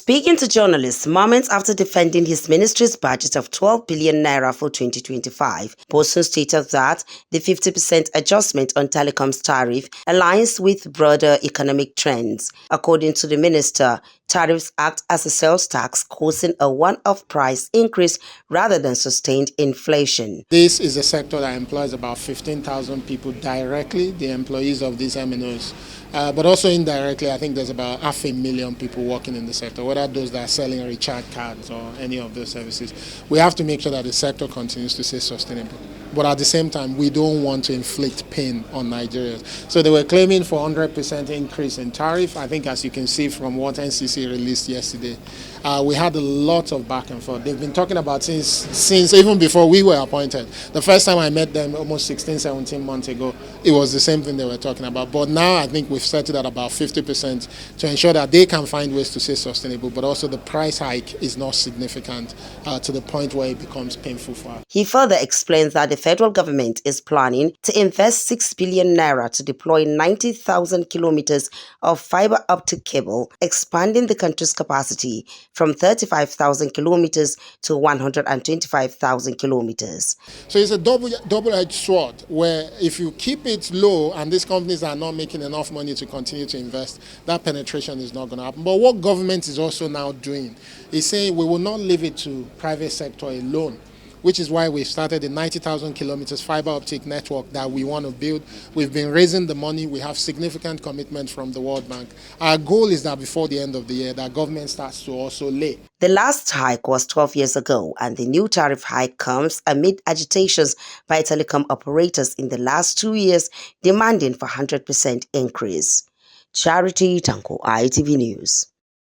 Speaking to journalists moments after defending his ministry's budget of 12 billion naira for 2025, Bosun stated that the 50% adjustment on telecoms tariff aligns with broader economic trends. According to the minister, tariffs act as a sales tax, causing a one-off price increase rather than sustained inflation. This is a sector that employs about 15,000 people directly, the employees of these MNOs. But also indirectly, I think there's about 500,000 people working in the sector, whether those that are selling recharge cards or any of those services. We have to make sure that the sector continues to stay sustainable. But at the same time, we don't want to inflict pain on Nigerians. So they were claiming for 100% increase in tariff. I think as you can see from what NCC released yesterday, we had a lot of back and forth. They've been talking about since even before we were appointed. The first time I met them almost 16, 17 months ago, it was the same thing they were talking about. But now I think we've set it at about 50% to ensure that they can find ways to stay sustainable, but also the price hike is not significant to the point where it becomes painful for us. He further explains that the federal government is planning to invest 6 billion naira to deploy 90,000 kilometers of fiber optic cable, expanding the country's capacity from 35,000 kilometers to 125,000 kilometers. So it's a double-edged sword where if you keep it low and these companies are not making enough money to continue to invest, that penetration is not going to happen. But what government is also now doing is saying we will not leave it to private sector alone, which is why we started the 90,000 kilometers fiber optic network that we want to build. We've been raising the money. We have significant commitment from the World Bank. Our goal is that before the end of the year, that government starts to also lay. The last hike was 12 years ago, and the new tariff hike comes amid agitations by telecom operators in the last 2 years demanding for 100% increase. Charity Tanko, ITV News.